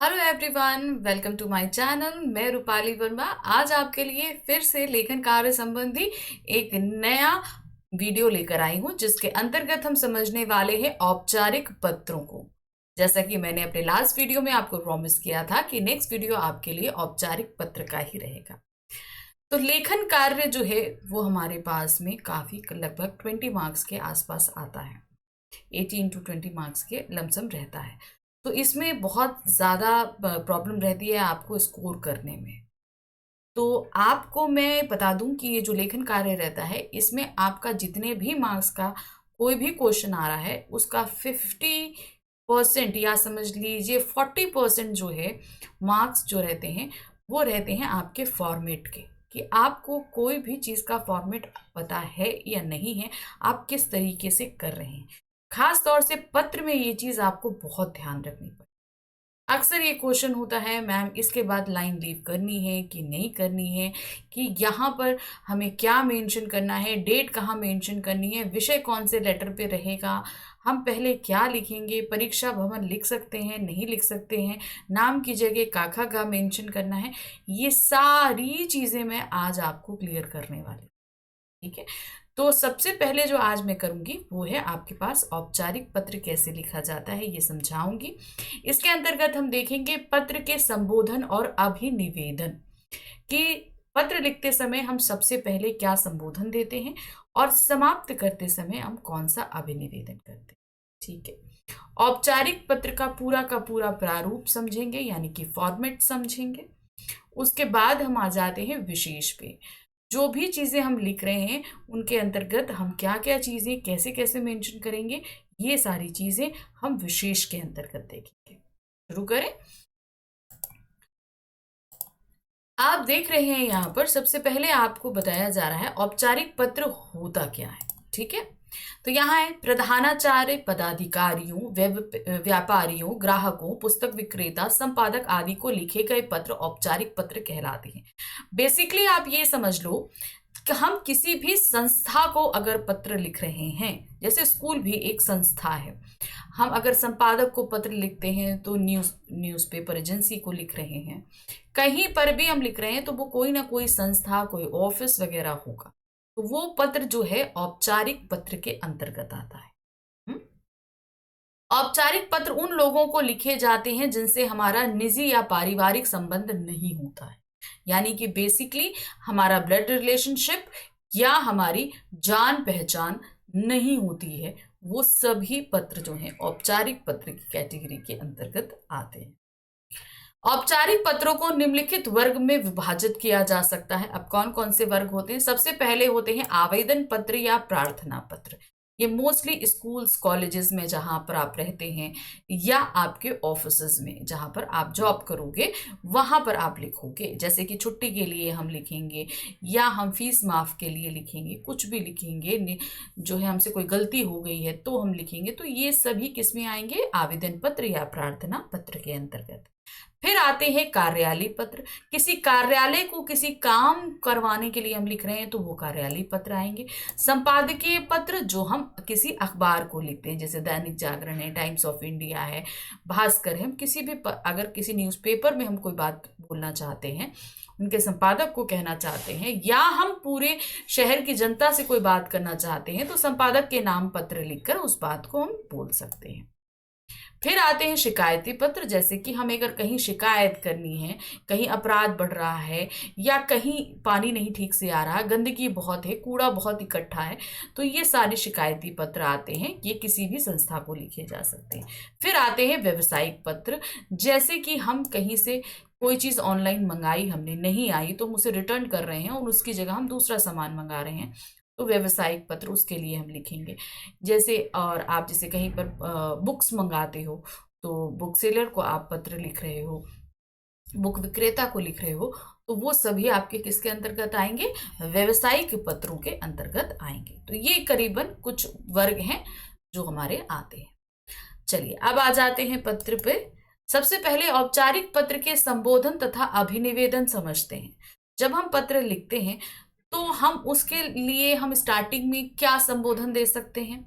Hello everyone, welcome to my channel. मैं रूपाली वर्मा आज आपके लिए फिर से लेखन कार्य संबंधी एक नया वीडियो लेकर आई हूं, जिसके अंतर्गत हम समझने वाले हैं औपचारिक पत्रों को। जैसा कि मैंने अपने लास्ट वीडियो में आपको प्रॉमिस किया था कि नेक्स्ट वीडियो आपके लिए औपचारिक पत्र का ही रहेगा। तो लेखन कार्य जो है वो हमारे पास में काफी लगभग 20 मार्क्स के आसपास आता है। 18 to 20 मार्क्स के लमसम रहता है। तो इसमें बहुत ज़्यादा प्रॉब्लम रहती है आपको स्कोर करने में। तो आपको मैं बता दूं कि ये जो लेखन कार्य रहता है, इसमें आपका जितने भी मार्क्स का कोई भी क्वेश्चन आ रहा है उसका 50% या समझ लीजिए 40% जो है मार्क्स जो रहते हैं वो रहते हैं आपके फॉर्मेट के, कि आपको कोई भी चीज़ का फॉर्मेट पता है या नहीं है, आप किस तरीके से कर रहे हैं। खास तौर से पत्र में ये चीज़ आपको बहुत ध्यान रखनी पड़ेगी। अक्सर ये क्वेश्चन होता है, मैम इसके बाद लाइन लीव करनी है कि नहीं करनी है, कि यहाँ पर हमें क्या मेंशन करना है, डेट कहाँ मेंशन करनी है, विषय कौन से लेटर पे रहेगा, हम पहले क्या लिखेंगे, परीक्षा भवन लिख सकते हैं नहीं लिख सकते हैं, नाम की जगह काका का मेंशन करना है। ये सारी चीज़ें मैं आज आपको क्लियर करने वाली। ठीक है, तो सबसे पहले जो आज मैं करूंगी वो है आपके पास औपचारिक पत्र कैसे लिखा जाता है ये समझाऊंगी। इसके अंतर्गत हम देखेंगे पत्र के संबोधन और अभिनिवेदन, कि पत्र लिखते समय हम सबसे पहले क्या संबोधन देते हैं और समाप्त करते समय हम कौन सा अभिनिवेदन करते हैं। ठीक है, औपचारिक पत्र का पूरा प्रारूप समझेंगे, यानी कि फॉर्मेट समझेंगे। उसके बाद हम आ जाते हैं विशेष पे। जो भी चीज़ें हम लिख रहे हैं उनके अंतर्गत हम क्या क्या चीज़ें कैसे कैसे मेंशन करेंगे, ये सारी चीज़ें हम विशेष के अंतर्गत देखेंगे। शुरू करें। आप देख रहे हैं यहाँ पर सबसे पहले आपको बताया जा रहा है औपचारिक पत्र होता क्या है। ठीक है, तो यहाँ है प्रधानाचार्य, पदाधिकारियों, व्यापारियों, ग्राहकों, पुस्तक विक्रेता, संपादक आदि को लिखे गए पत्र औपचारिक पत्र कहलाते हैं। बेसिकली आप ये समझ लो कि हम किसी भी संस्था को अगर पत्र लिख रहे हैं, जैसे स्कूल भी एक संस्था है, हम अगर संपादक को पत्र लिखते हैं तो न्यूज़पेपर एजेंसी को लिख रहे हैं, कहीं पर भी हम लिख रहे हैं तो वो कोई ना कोई संस्था, कोई ऑफिस वगैरह होगा, तो वो पत्र जो है औपचारिक पत्र के अंतर्गत आता है। हम्म? औपचारिक पत्र उन लोगों को लिखे जाते हैं जिनसे हमारा निजी या पारिवारिक संबंध नहीं होता है, यानी कि बेसिकली हमारा ब्लड रिलेशनशिप या हमारी जान पहचान नहीं होती है, वो सभी पत्र जो हैं औपचारिक पत्र की कैटेगरी के अंतर्गत आते हैं। औपचारिक पत्रों को निम्नलिखित वर्ग में विभाजित किया जा सकता है। अब कौन कौन से वर्ग होते हैं? सबसे पहले होते हैं आवेदन पत्र या प्रार्थना पत्र। ये मोस्टली स्कूल्स कॉलेजेस में जहां पर आप रहते हैं या आपके ऑफिसेज में जहां पर आप जॉब करोगे वहां पर आप लिखोगे, जैसे कि छुट्टी के लिए हम लिखेंगे या हम फीस माफ के लिए लिखेंगे, कुछ भी लिखेंगे, जो है हमसे कोई गलती हो गई है तो हम लिखेंगे, तो ये सभी किस में आएंगे? आवेदन पत्र या प्रार्थना पत्र के अंतर्गत। फिर आते हैं कार्यालय पत्र। किसी कार्यालय को किसी काम करवाने के लिए हम लिख रहे हैं तो वो कार्यालय पत्र आएंगे। संपादकीय पत्र जो हम किसी अखबार को लिखते हैं, जैसे दैनिक जागरण है, टाइम्स ऑफ इंडिया है, भास्कर है, हम किसी भी अगर किसी न्यूज़पेपर में हम कोई बात बोलना चाहते हैं, उनके संपादक को कहना चाहते हैं, या हम पूरे शहर की जनता से कोई बात करना चाहते हैं, तो संपादक के नाम पत्र लिखकर उस बात को हम बोल सकते हैं। फिर आते हैं शिकायती पत्र, जैसे कि हमें अगर कहीं शिकायत करनी है, कहीं अपराध बढ़ रहा है या कहीं पानी नहीं ठीक से आ रहा, गंदगी बहुत है, कूड़ा बहुत इकट्ठा है, तो ये सारे शिकायती पत्र आते हैं, ये किसी भी संस्था को लिखे जा सकते हैं। फिर आते हैं व्यवसायिक पत्र, जैसे कि हम कहीं से कोई चीज़ ऑनलाइन मंगाई, हमने नहीं आई तो हम उसे रिटर्न कर रहे हैं और उसकी जगह हम दूसरा सामान मंगा रहे हैं, तो व्यवसायिक पत्र उसके लिए हम लिखेंगे। जैसे और आप जैसे कहीं पर बुक्स मंगाते हो तो बुक सेलर को आप पत्र लिख रहे हो, बुक विक्रेता को लिख रहे हो, तो वो सभी आपके किसके अंतर्गत आएंगे? व्यवसायिक पत्रों के अंतर्गत आएंगे। तो ये करीबन कुछ वर्ग हैं जो हमारे आते हैं। चलिए अब आ जाते हैं पत्र पे। सबसे पहले औपचारिक पत्र के संबोधन तथा अभिनिवेदन समझते हैं। जब हम पत्र लिखते हैं तो हम उसके लिए हम स्टार्टिंग में क्या संबोधन दे सकते हैं?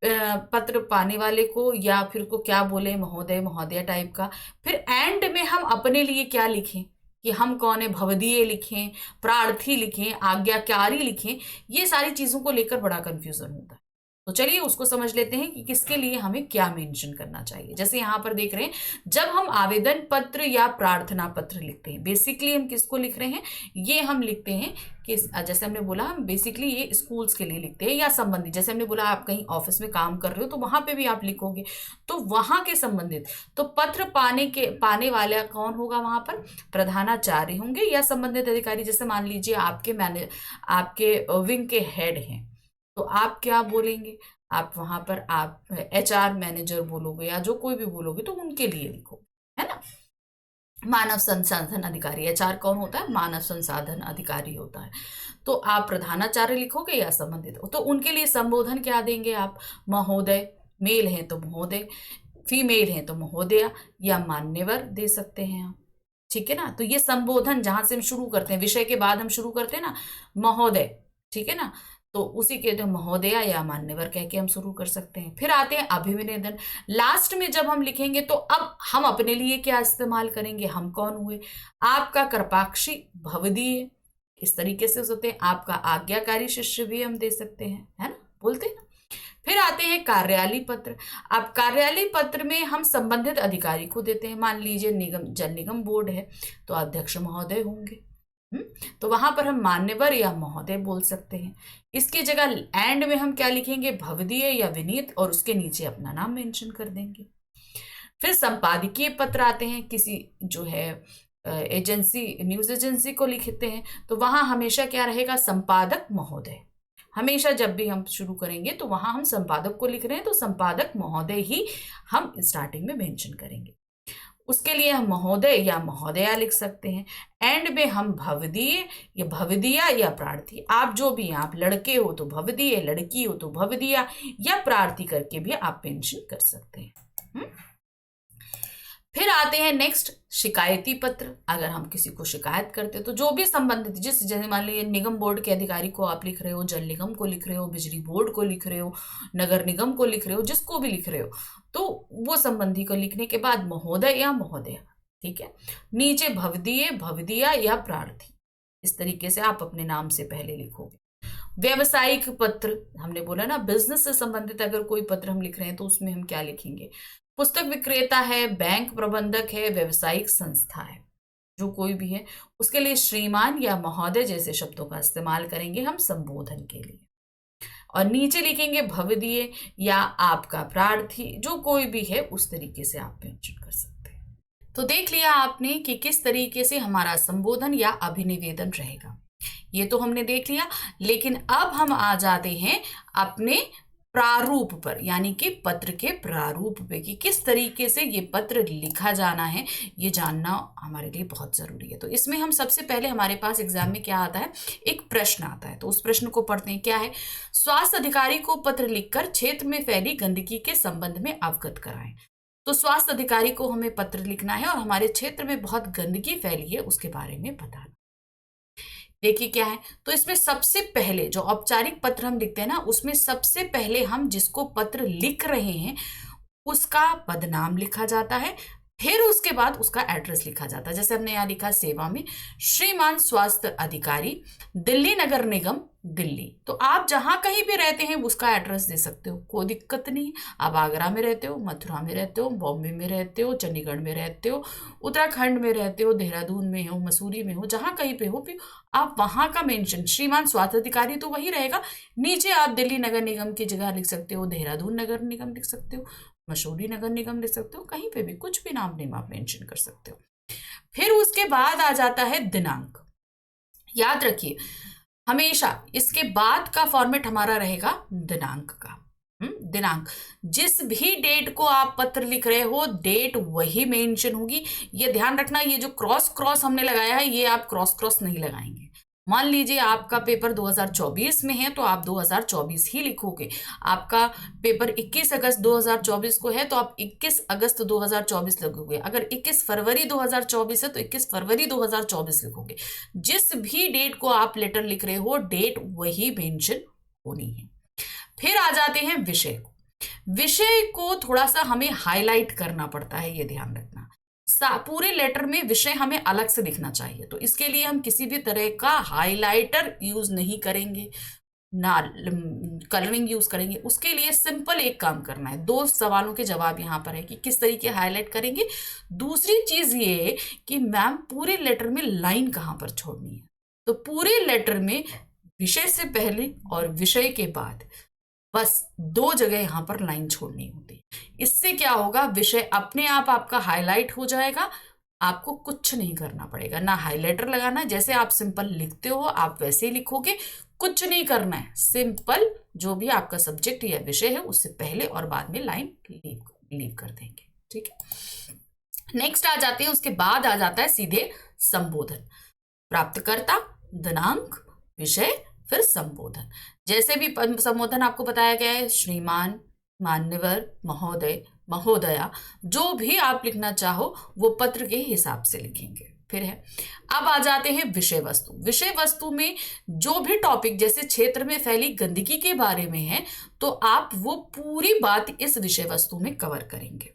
पत्र पाने वाले को, या फिर को क्या बोले, महोदय महोदया टाइप का। फिर एंड में हम अपने लिए क्या लिखें कि हम कौन है, भवदीय लिखें, प्रार्थी लिखें, आज्ञाकारी लिखें, ये सारी चीजों को लेकर बड़ा कंफ्यूजन होता है। तो चलिए उसको समझ लेते हैं कि किसके लिए हमें क्या मेंशन करना चाहिए। जैसे यहां पर देख रहे हैं, जब हम आवेदन पत्र या प्रार्थना पत्र लिखते हैं, बेसिकली हम किसको लिख रहे हैं, ये हम लिखते हैं कि जैसे हमने बोला, हम बेसिकली ये स्कूल्स के लिए लिखते हैं या संबंधित। जैसे हमने बोला आप कहीं ऑफिस में काम कर रहे हो तो वहां पे भी आप लिखोगे, तो वहां के संबंधित। तो पत्र पाने वाला कौन होगा, वहां पर प्रधानाचार्य होंगे या संबंधित अधिकारी। जैसे मान लीजिए आपके विंग के हेड हैं, तो आप क्या बोलेंगे, आप वहां पर आप HR मैनेजर बोलोगे या जो कोई भी बोलोगे, तो उनके लिए लिखो, है ना। मानव संसाधन अधिकारी, HR कौन होता है, मानव संसाधन अधिकारी होता है। तो आप प्रधानाचार्य लिखोगे या संबंधित, तो उनके लिए संबोधन क्या देंगे आप, महोदय, मेल है तो महोदय, फीमेल है तो महोदया या मान्यवर दे सकते हैं आप, ठीक है ना। तो ये संबोधन जहां से हम शुरू करते हैं, विषय के बाद हम शुरू करते हैं ना, महोदय, ठीक है ना, तो उसी के तो महोदया या मान्यवर कह के हम शुरू कर सकते हैं। फिर आते हैं अभिनिवेदन। लास्ट में जब हम लिखेंगे तो अब हम अपने लिए क्या इस्तेमाल करेंगे, हम कौन हुए, आपका कृपाक्षी भवदीय, इस तरीके से होते हैं। आपका आज्ञाकारी शिष्य भी हम दे सकते हैं, है ना, बोलते हैं ना। फिर आते हैं कार्यालय पत्र। अब कार्यालय पत्र में हम संबंधित अधिकारी को देते हैं। मान लीजिए निगम, जल निगम बोर्ड है तो अध्यक्ष महोदय होंगे, तो वहां पर हम मान्यवर या महोदय बोल सकते हैं। इसकी जगह एंड में हम क्या लिखेंगे, भवदीय या विनीत, और उसके नीचे अपना नाम मेंशन कर देंगे। फिर संपादकीय पत्र आते हैं, किसी जो है एजेंसी, न्यूज एजेंसी को लिखते हैं, तो वहां हमेशा क्या रहेगा, संपादक महोदय। हमेशा जब भी हम शुरू करेंगे तो वहां हम संपादक को लिख रहे हैं तो संपादक महोदय ही हम स्टार्टिंग में मेंशन करेंगे। उसके लिए हम महोदय या महोदया लिख सकते हैं। एंड में हम भवदीय या भवदिया या प्रार्थी, आप जो भी हैं, आप लड़के हो तो भवदीय, लड़की हो तो भवदिया या प्रार्थी करके भी आप मेंशन कर सकते हैं। फिर आते हैं नेक्स्ट, शिकायती पत्र। अगर हम किसी को शिकायत करते हैं तो जो भी संबंधित, जैसे मान लीजिए निगम बोर्ड के अधिकारी को आप लिख रहे हो, जल निगम को लिख रहे हो, बिजली बोर्ड को लिख रहे हो, नगर निगम को लिख रहे हो, जिसको भी लिख रहे हो, तो वो संबंधी को लिखने के बाद महोदय या महोदया, ठीक है। नीचे भवदीय, भवदिया या प्रार्थी, इस तरीके से आप अपने नाम से पहले लिखोगे। व्यवसायिक पत्र, हमने बोला ना, बिजनेस से संबंधित अगर कोई पत्र हम लिख रहे हैं तो उसमें हम क्या लिखेंगे, पुस्तक विक्रेता है, बैंक प्रबंधक है, व्यवसायिक संस्था है, जो कोई भी है, उसके लिए श्रीमान या महोदय जैसे शब्दों का इस्तेमाल करेंगे हम संबोधन के लिए। और नीचे लिखेंगे भवदीय या आपका प्रार्थी, जो कोई भी है उस तरीके से आप मेंशन कर सकते हैं। तो देख लिया आपने कि किस तरीके से हमारा संबोधन या अभिनिवेदन रहेगा, ये तो हमने देख लिया। लेकिन अब हम आ जाते हैं अपने प्रारूप पर, यानी कि पत्र के प्रारूप पे, कि किस तरीके से ये पत्र लिखा जाना है, ये जानना हमारे लिए बहुत जरूरी है। तो इसमें हम सबसे पहले, हमारे पास एग्जाम में क्या आता है, एक प्रश्न आता है, तो उस प्रश्न को पढ़ते हैं। क्या है, स्वास्थ्य अधिकारी को पत्र लिखकर क्षेत्र में फैली गंदगी के संबंध में अवगत कराएं। तो स्वास्थ्य अधिकारी को हमें पत्र लिखना है और हमारे क्षेत्र में बहुत गंदगी फैली है उसके बारे में बताना। देखिए क्या है, तो इसमें सबसे पहले जो औपचारिक पत्र हम लिखते हैं ना, उसमें सबसे पहले हम जिसको पत्र लिख रहे हैं उसका पदनाम लिखा जाता है, फिर उसके बाद उसका एड्रेस लिखा जाता है। जैसे हमने यहाँ लिखा, सेवा में श्रीमान स्वास्थ्य अधिकारी, दिल्ली नगर निगम, दिल्ली। तो आप जहां कहीं भी रहते हैं उसका एड्रेस दे सकते हो, कोई दिक्कत नहीं है। आप आगरा में रहते हो, मथुरा में रहते हो, बॉम्बे में रहते हो, चंडीगढ़ में रहते हो, उत्तराखंड में रहते हो, देहरादून में हो, मसूरी में हो, जहां कहीं पे हो भी आप वहां का मेंशन, श्रीमान स्वास्थ्य अधिकारी तो वही रहेगा। नीचे आप दिल्ली नगर निगम की जगह लिख सकते हो, देहरादून नगर निगम लिख सकते हो, मसूरी नगर निगम लिख सकते हो, कहीं पे भी कुछ भी नाम नेम आप मेंशन कर सकते हो। फिर उसके बाद आ जाता है दिनांक। याद रखिए हमेशा इसके बाद का फॉर्मेट हमारा रहेगा दिनांक का। दिनांक, जिस भी डेट को आप पत्र लिख रहे हो डेट वही मेंशन होगी। ये ध्यान रखना, ये जो क्रॉस क्रॉस हमने लगाया है ये आप क्रॉस क्रॉस नहीं लगाएंगे। मान लीजिए आपका पेपर 2024 में है तो आप 2024 ही लिखोगे। आपका पेपर 21 अगस्त 2024 को है तो आप 21 अगस्त 2024 लिखोगे। अगर 21 फरवरी 2024 है तो 21 फरवरी 2024 लिखोगे। जिस भी डेट को आप लेटर लिख रहे हो डेट वही मेंशन होनी है। फिर आ जाते हैं विषय को। विषय को थोड़ा सा हमें हाईलाइट करना पड़ता है, ये ध्यान रखना। पूरे लेटर में विषय हमें अलग से दिखना चाहिए, तो इसके लिए हम किसी भी तरह का हाइलाइटर यूज नहीं करेंगे, ना कलरिंग यूज करेंगे। उसके लिए सिंपल एक काम करना है, दो सवालों के जवाब यहाँ पर है कि किस तरीके हाईलाइट करेंगे। दूसरी चीज ये कि मैम पूरे लेटर में लाइन कहाँ पर छोड़नी है, तो पूरे लेटर में विषय से पहले और विषय के बाद बस दो जगह यहां पर लाइन छोड़नी होती है। इससे क्या होगा, विषय अपने आप आपका हाईलाइट हो जाएगा, आपको कुछ नहीं करना पड़ेगा, ना हाइलाइटर लगाना, जैसे आप सिंपल लिखते हो आप वैसे ही लिखोगे, कुछ नहीं करना है। सिंपल जो भी आपका सब्जेक्ट या विषय है उससे पहले और बाद में लाइन लीव कर देंगे, ठीक है। नेक्स्ट आ जाते हैं, उसके बाद आ जाता है सीधे संबोधन। प्राप्तकर्ता, दिनांक, विषय, फिर संबोधन। जैसे भी संबोधन आपको बताया गया है, श्रीमान, मान्यवर, महोदय, महोदया, जो भी आप लिखना चाहो वो पत्र के हिसाब से लिखेंगे। फिर है, अब आ जाते हैं विषय वस्तु। विषय वस्तु में जो भी टॉपिक, जैसे क्षेत्र में फैली गंदगी के बारे में है, तो आप वो पूरी बात इस विषय वस्तु में कवर करेंगे।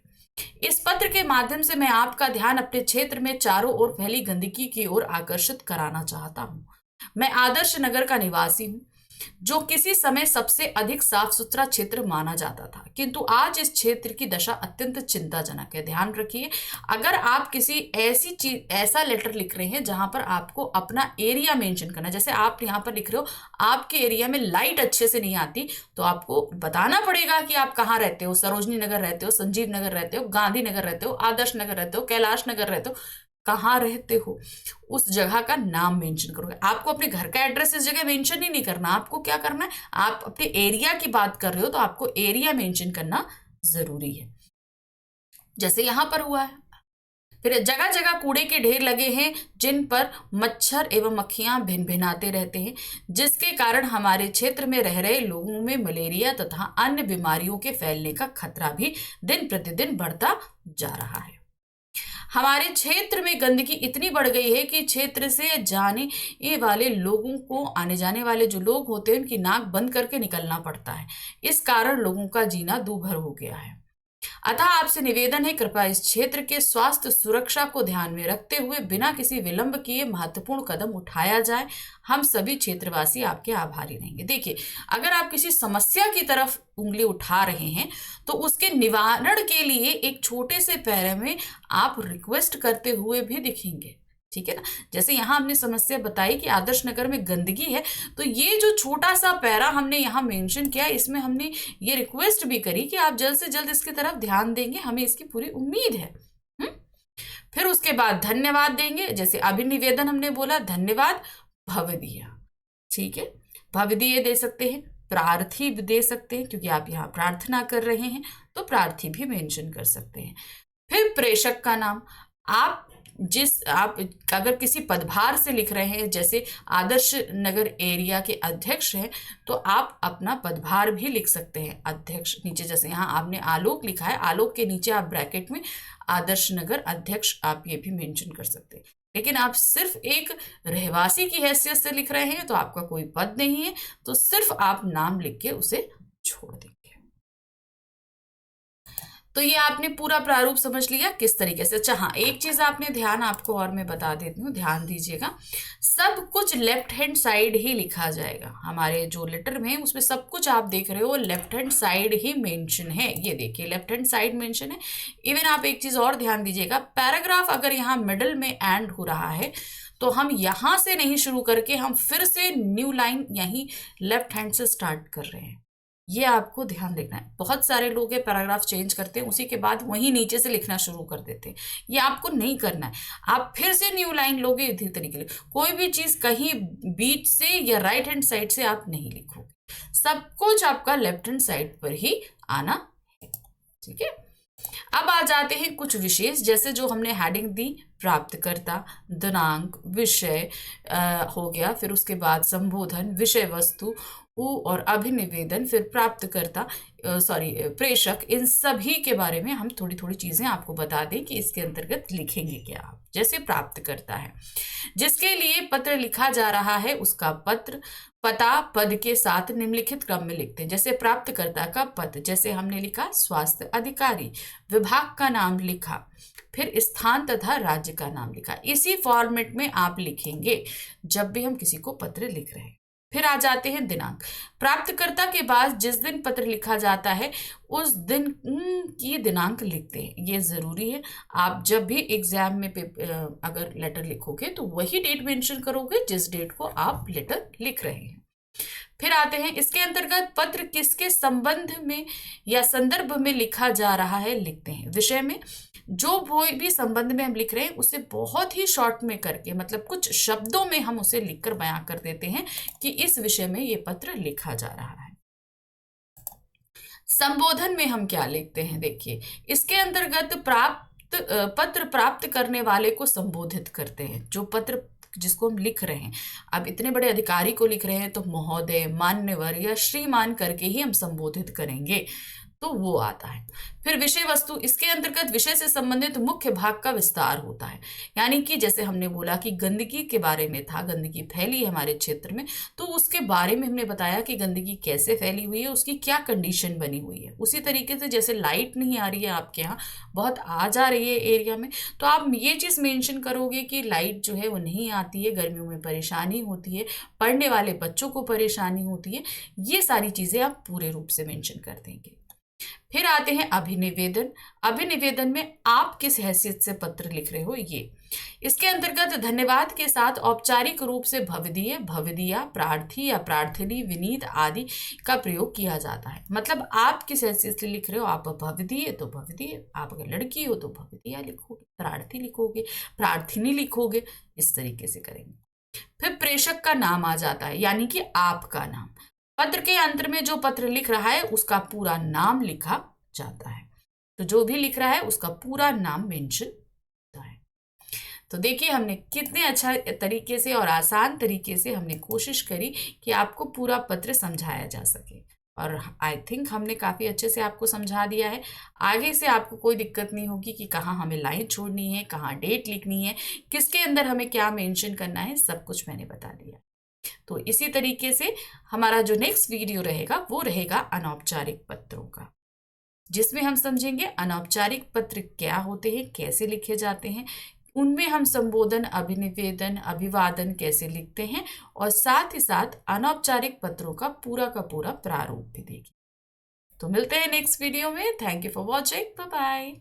इस पत्र के माध्यम से मैं आपका ध्यान अपने क्षेत्र में चारों ओर फैली गंदगी की ओर आकर्षित कराना चाहता हूं। मैं आदर्श नगर का निवासी हूं, जो किसी समय सबसे अधिक साफ सुथरा क्षेत्र माना जाता था, किंतु आज इस क्षेत्र की दशा अत्यंत चिंताजनक है। ध्यान रखिए, अगर आप किसी ऐसी चीज, ऐसा लेटर लिख रहे हैं जहां पर आपको अपना एरिया मेंशन करना है, जैसे आप यहां पर लिख रहे हो आपके एरिया में लाइट अच्छे से नहीं आती, तो आपको बताना पड़ेगा कि आप कहाँ रहते हो, सरोजनी नगर रहते हो, संजीव नगर रहते हो, गांधी नगर रहते हो, आदर्श नगर रहते हो, कैलाश नगर रहते हो, कहाँ रहते हो, उस जगह का नाम मेंशन करोगे। आपको अपने घर का एड्रेस इस जगह मेंशन ही नहीं करना, आपको क्या करना है, आप अपने एरिया की बात कर रहे हो तो आपको एरिया मेंशन करना जरूरी है, जैसे यहां पर हुआ है। फिर जगह जगह कूड़े के ढेर लगे हैं, जिन पर मच्छर एवं मक्खियां भिन भिनाते रहते हैं, जिसके कारण हमारे क्षेत्र में रह रहे लोगों में मलेरिया तथा अन्य बीमारियों के फैलने का खतरा भी दिन प्रतिदिन बढ़ता जा रहा है। हमारे क्षेत्र में गंदगी इतनी बढ़ गई है कि क्षेत्र से जाने वाले लोगों को, आने जाने वाले जो लोग होते हैं, उनकी नाक बंद करके निकलना पड़ता है। इस कारण लोगों का जीना दूभर हो गया है। अतः आपसे निवेदन है, कृपया इस क्षेत्र के स्वास्थ्य सुरक्षा को ध्यान में रखते हुए बिना किसी विलंब किए महत्वपूर्ण कदम उठाया जाए। हम सभी क्षेत्रवासी आपके आभारी रहेंगे। देखिए, अगर आप किसी समस्या की तरफ उंगली उठा रहे हैं तो उसके निवारण के लिए एक छोटे से पैरे में आप रिक्वेस्ट करते हुए भी दिखेंगे, ठीक है ना। जैसे यहां हमने समस्या बताई कि आदर्श नगर में गंदगी है, तो ये जो छोटा सा पैरा हमने यहाँ मेंशन किया, इसमें हमने ये रिक्वेस्ट भी करी कि आप जल्द से जल्द इसकी तरफ ध्यान देंगे, हमें इसकी पूरी उम्मीद है। फिर उसके बाद धन्यवाद देंगे, जैसे अभिनिवेदन हमने बोला, धन्यवाद, भवदीय, ठीक है, भवदीय दे सकते हैं, प्रार्थी भी दे सकते हैं, क्योंकि आप यहाँ प्रार्थना कर रहे हैं तो प्रार्थी भी मेंशन कर सकते हैं। फिर प्रेषक का नाम, आप अगर किसी पदभार से लिख रहे हैं, जैसे आदर्श नगर एरिया के अध्यक्ष हैं, तो आप अपना पदभार भी लिख सकते हैं, अध्यक्ष। नीचे जैसे यहाँ आपने आलोक लिखा है, आलोक के नीचे आप ब्रैकेट में आदर्श नगर अध्यक्ष आप ये भी मेंशन कर सकते हैं। लेकिन आप सिर्फ एक रहवासी की हैसियत से लिख रहे हैं तो आपका कोई पद नहीं है, तो सिर्फ आप नाम लिख के उसे छोड़ देंगे। तो ये आपने पूरा प्रारूप समझ लिया किस तरीके से। अच्छा हाँ, एक चीज आपने ध्यान, आपको और मैं बता देती हूँ, ध्यान दीजिएगा, सब कुछ लेफ्ट हैंड साइड ही लिखा जाएगा। हमारे जो लेटर में उसमें सब कुछ आप देख रहे हो लेफ्ट हैंड साइड ही मेंशन है, ये देखिए लेफ्ट हैंड साइड मेंशन है। इवन आप एक चीज और ध्यान दीजिएगा, पैराग्राफ अगर यहाँ मिडल में एंड हो रहा है तो हम यहां से नहीं शुरू करके हम फिर से न्यू लाइन यहीं लेफ्ट हैंड से स्टार्ट कर रहे हैं, ये आपको ध्यान देना है। बहुत सारे लोग ये पैराग्राफ चेंज करते हैं, उसी के बाद वहीं नीचे से लिखना शुरू कर देते हैं, ये आपको नहीं करना है। आप फिर से न्यू लाइन लोगे, इसी तरीके से कोई भी चीज कहीं बीच से या राइट हैंड साइड से आप नहीं लिखोगे, सब कुछ आपका लेफ्ट हैंड साइड पर ही आना है, ठीक है। अब आ जाते हैं कुछ विशेष, जैसे जो हमने हेडिंग दी, प्राप्तकर्ता, दिनांक, विषय हो गया, फिर उसके बाद संबोधन, विषय वस्तु और अभिनिवेदन, फिर प्राप्तकर्ता प्रेषक, इन सभी के बारे में हम थोड़ी थोड़ी चीजें आपको बता दें कि इसके अंतर्गत लिखेंगे क्या आप। जैसे प्राप्तकर्ता है, जिसके लिए पत्र लिखा जा रहा है उसका पत्र पता पद के साथ निम्नलिखित क्रम में लिखते हैं। जैसे प्राप्तकर्ता का पद, जैसे हमने लिखा स्वास्थ्य अधिकारी, विभाग का नाम लिखा, फिर स्थान तथा राज्य का नाम लिखा। इसी फॉर्मेट में आप लिखेंगे जब भी हम किसी को पत्र लिख रहे हैं। फिर आ जाते हैं दिनांक। प्राप्तकर्ता के बाद जिस दिन पत्र लिखा जाता है उस दिन की दिनांक लिखते हैं, ये जरूरी है। आप जब भी एग्जाम में अगर लेटर लिखोगे तो वही डेट मेंशन करोगे जिस डेट को आप लेटर लिख रहे हैं। फिर आते हैं इसके अंतर्गत पत्र किसके संबंध में या संदर्भ में लिखा जा रहा है लिखते हैं। विषय में जो कोई भी संबंध में हम लिख रहे हैं उसे बहुत ही शॉर्ट में करके, मतलब कुछ शब्दों में हम उसे लिखकर बयां कर देते हैं कि इस विषय में ये पत्र लिखा जा रहा है। संबोधन में हम क्या लिखते हैं, देखिए इसके अंतर्गत पत्र प्राप्त करने वाले को संबोधित करते हैं। जो पत्र जिसको हम लिख रहे हैं, अब इतने बड़े अधिकारी को लिख रहे हैं तो महोदय, मान्यवर या श्रीमान करके ही हम संबोधित करेंगे, तो वो आता है। फिर विषय वस्तु, इसके अंतर्गत विषय से संबंधित मुख्य भाग का विस्तार होता है। यानी कि जैसे हमने बोला कि गंदगी के बारे में था, गंदगी फैली है हमारे क्षेत्र में, तो उसके बारे में हमने बताया कि गंदगी कैसे फैली हुई है, उसकी क्या कंडीशन बनी हुई है। उसी तरीके से जैसे लाइट नहीं आ रही है आपके यहाँ, बहुत आ जा रही है एरिया में, तो आप ये चीज़ मेंशन करोगे कि लाइट जो है वो नहीं आती है, गर्मियों में परेशानी होती है, पढ़ने वाले बच्चों को परेशानी होती है। ये सारी चीज़ें आप पूरे रूप से मेंशन कर देंगे। फिर आते हैं अभिनिवेदन। अभिनिवेदन में आप किस हैसियत से पत्र लिख रहे हो ये। इसके अंतर्गत धन्यवाद के साथ औपचारिक रूप से भवदीय, भवदीया, प्रार्थी या प्रार्थनी, विनीत आदि का प्रयोग किया जाता है। मतलब आप किस हैसियत से लिख रहे हो, आप भवदीय तो भवदीय, आप अगर लड़की हो तो भवदीया लिखोगे, प्रार्थी लिखोगे, प्रार्थिनी लिखोगे, इस तरीके से करेंगे। फिर प्रेषक का नाम आ जाता है, यानी कि आपका नाम। पत्र के अंत में जो पत्र लिख रहा है उसका पूरा नाम लिखा जाता है। तो जो भी लिख रहा है उसका पूरा नाम मेंशन होता है। तो देखिए हमने कितने अच्छा तरीके से और आसान तरीके से हमने कोशिश करी कि आपको पूरा पत्र समझाया जा सके, और आई थिंक हमने काफ़ी अच्छे से आपको समझा दिया है। आगे से आपको कोई दिक्कत नहीं होगी कि कहाँ हमें लाइन छोड़नी है, कहाँ डेट लिखनी है, किसके अंदर हमें क्या मेंशन करना है, सब कुछ मैंने बता दिया। तो इसी तरीके से हमारा जो नेक्स्ट वीडियो रहेगा वो रहेगा अनौपचारिक पत्रों का, जिसमें हम समझेंगे अनौपचारिक पत्र क्या होते हैं, कैसे लिखे जाते हैं, उनमें हम संबोधन, अभिनिवेदन, अभिवादन कैसे लिखते हैं, और साथ ही साथ अनौपचारिक पत्रों का पूरा प्रारूप भी देखेंगे। तो मिलते हैं नेक्स्ट वीडियो में। Thank you for watching, bye bye.